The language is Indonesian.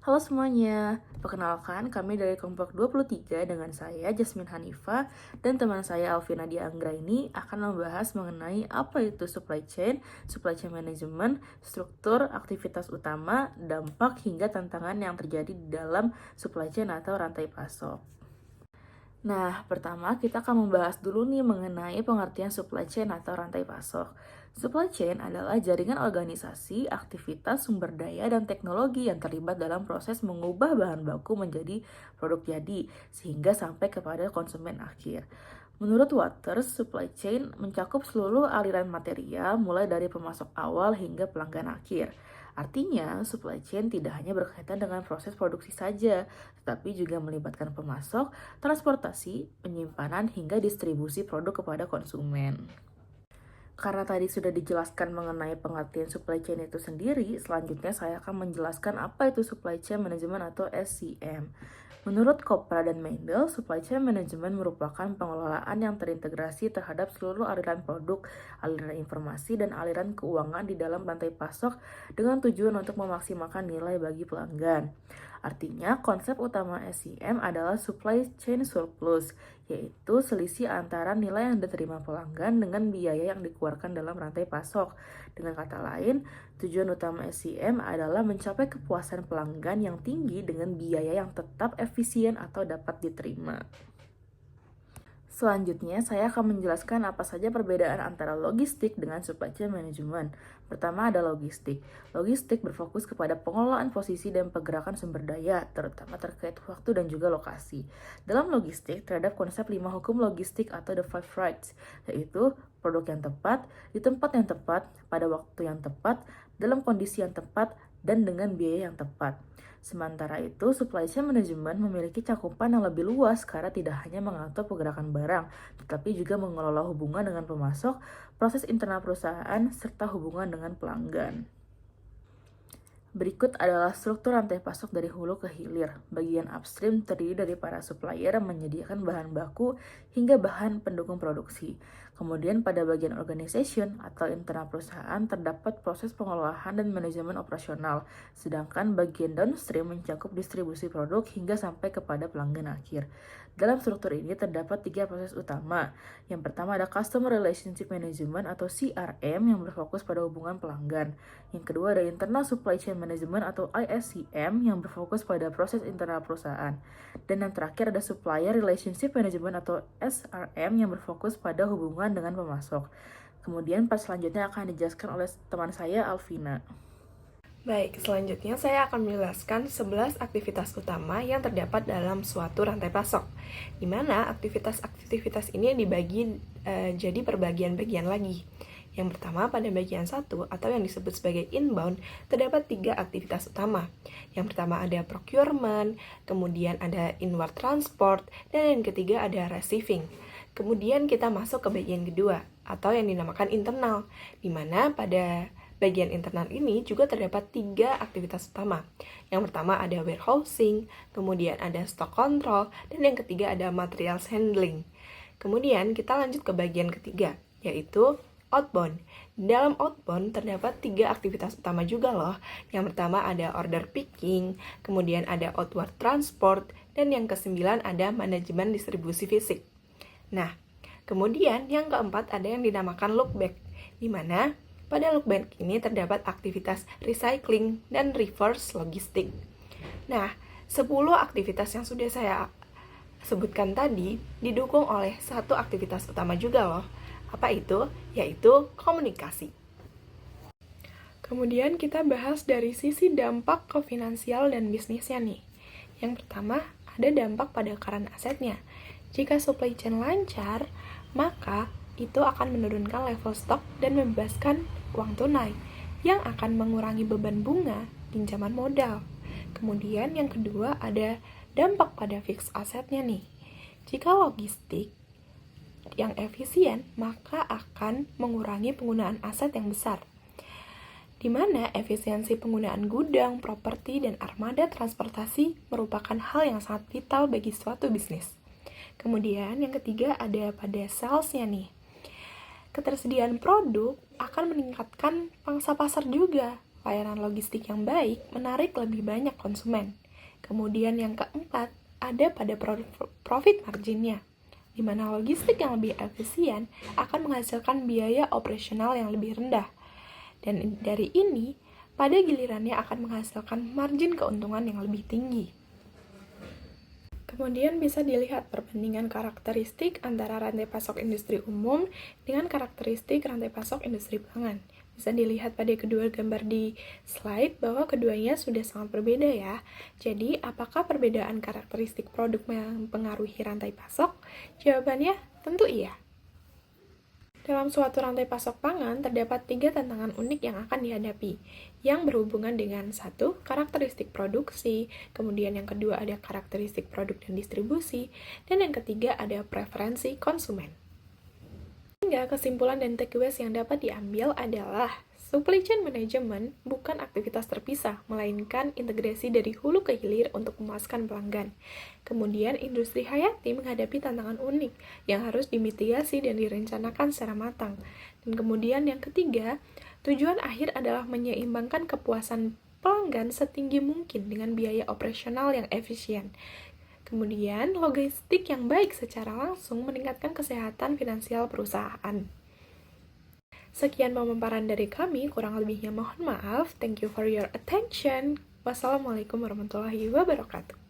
Halo semuanya, perkenalkan kami dari kelompok 23 dengan saya Jasmine Hanifa dan teman saya Alvina Dianggra ini akan membahas mengenai apa itu supply chain management, struktur, aktivitas utama, dampak hingga tantangan yang terjadi di dalam supply chain atau rantai pasok. Nah, pertama kita akan membahas dulu nih mengenai pengertian supply chain atau rantai pasok. Supply chain adalah jaringan organisasi, aktivitas, sumber daya, dan teknologi yang terlibat dalam proses mengubah bahan baku menjadi produk jadi, sehingga sampai kepada konsumen akhir. Menurut Waters, supply chain mencakup seluruh aliran material mulai dari pemasok awal hingga pelanggan akhir. Artinya, supply chain tidak hanya berkaitan dengan proses produksi saja, tetapi juga melibatkan pemasok, transportasi, penyimpanan, hingga distribusi produk kepada konsumen. Karena tadi sudah dijelaskan mengenai pengertian supply chain itu sendiri, selanjutnya saya akan menjelaskan apa itu supply chain management atau SCM. Menurut Kopra dan Mendel, supply chain management merupakan pengelolaan yang terintegrasi terhadap seluruh aliran produk, aliran informasi, dan aliran keuangan di dalam rantai pasok dengan tujuan untuk memaksimalkan nilai bagi pelanggan. Artinya, konsep utama SCM adalah supply chain surplus, yaitu selisih antara nilai yang diterima pelanggan dengan biaya yang dikeluarkan dalam rantai pasok. Dengan kata lain, tujuan utama SCM adalah mencapai kepuasan pelanggan yang tinggi dengan biaya yang tetap efisien atau dapat diterima. Selanjutnya, saya akan menjelaskan apa saja perbedaan antara logistik dengan supply chain management. Pertama ada logistik. Logistik berfokus kepada pengelolaan posisi dan pergerakan sumber daya, terutama terkait waktu dan juga lokasi. Dalam logistik, terhadap konsep 5 hukum logistik atau the 5 rights, yaitu produk yang tepat, di tempat yang tepat, pada waktu yang tepat, dalam kondisi yang tepat, dan dengan biaya yang tepat. Sementara itu, supply chain management memiliki cakupan yang lebih luas karena tidak hanya mengatur pergerakan barang, tetapi juga mengelola hubungan dengan pemasok, proses internal perusahaan, serta hubungan dengan pelanggan. Berikut adalah struktur rantai pasok dari hulu ke hilir. Bagian upstream terdiri dari para supplier yang menyediakan bahan baku hingga bahan pendukung produksi. Kemudian pada bagian organization atau internal perusahaan terdapat proses pengolahan dan manajemen operasional, sedangkan bagian downstream mencakup distribusi produk hingga sampai kepada pelanggan akhir. Dalam struktur ini terdapat 3 proses utama. Yang pertama ada Customer Relationship Management atau CRM yang berfokus pada hubungan pelanggan. Yang kedua ada Internal Supply Chain Management atau ISCM yang berfokus pada proses internal perusahaan. Dan yang terakhir ada Supplier Relationship Management atau SRM yang berfokus pada hubungan dengan pemasok. Kemudian part selanjutnya akan dijelaskan oleh teman saya Alvina. Baik, selanjutnya saya akan menjelaskan 11 aktivitas utama yang terdapat dalam suatu rantai pasok, di mana aktivitas-aktivitas ini dibagi jadi perbagian-bagian lagi. Yang pertama, pada bagian 1 atau yang disebut sebagai inbound, terdapat 3 aktivitas utama. Yang pertama ada procurement, kemudian ada inward transport, dan yang ketiga ada receiving. Kemudian kita masuk ke bagian kedua, atau yang dinamakan internal, di mana pada bagian internal ini juga terdapat 3 aktivitas utama. Yang pertama ada warehousing, kemudian ada stock control, dan yang ketiga ada materials handling. Kemudian kita lanjut ke bagian ketiga, yaitu outbound. Dalam outbound terdapat 3 aktivitas utama juga loh. Yang pertama ada order picking, kemudian ada outward transport, dan yang kesembilan ada manajemen distribusi fisik. Nah, kemudian yang keempat ada yang dinamakan look back, di mana pada look back ini terdapat aktivitas recycling dan reverse logistik. Nah, 10 aktivitas yang sudah saya sebutkan tadi didukung oleh satu aktivitas utama juga loh. Apa itu? Yaitu komunikasi. Kemudian kita bahas dari sisi dampak ke finansial dan bisnisnya nih. Yang pertama, ada dampak pada current asetnya. Jika supply chain lancar, maka itu akan menurunkan level stok dan membebaskan uang tunai yang akan mengurangi beban bunga pinjaman modal. Kemudian yang kedua ada dampak pada fixed asetnya nih. Jika logistik yang efisien, maka akan mengurangi penggunaan aset yang besar, di mana efisiensi penggunaan gudang, properti, dan armada transportasi merupakan hal yang sangat vital bagi suatu bisnis. Kemudian yang ketiga ada pada sales-nya nih. Ketersediaan produk akan meningkatkan pangsa pasar juga, Layanan logistik yang baik menarik lebih banyak konsumen. Kemudian yang keempat, ada pada profit marginnya, di mana logistik yang lebih efisien akan menghasilkan biaya operasional yang lebih rendah. Dan dari ini, pada gilirannya akan menghasilkan margin keuntungan yang lebih tinggi. Kemudian bisa dilihat perbandingan karakteristik antara rantai pasok industri umum dengan karakteristik rantai pasok industri pangan. Bisa dilihat pada kedua gambar di slide bahwa keduanya sudah sangat berbeda ya. Jadi, apakah perbedaan karakteristik produk mempengaruhi rantai pasok? Jawabannya tentu iya. Dalam suatu rantai pasok pangan, terdapat 3 tantangan unik yang akan dihadapi, yang berhubungan dengan 1. Karakteristik produksi, kemudian yang kedua ada karakteristik produk dan distribusi, dan yang ketiga ada preferensi konsumen. Sehingga kesimpulan dan takeaways yang dapat diambil adalah supply chain management bukan aktivitas terpisah, melainkan integrasi dari hulu ke hilir untuk memuaskan pelanggan. Kemudian, industri hayati menghadapi tantangan unik yang harus dimitigasi dan direncanakan secara matang. Dan kemudian yang ketiga, tujuan akhir adalah menyeimbangkan kepuasan pelanggan setinggi mungkin dengan biaya operasional yang efisien. Kemudian, logistik yang baik secara langsung meningkatkan kesehatan finansial perusahaan. Sekian pemaparan dari kami, kurang lebihnya mohon maaf. Thank you for your attention. Wassalamualaikum warahmatullahi wabarakatuh.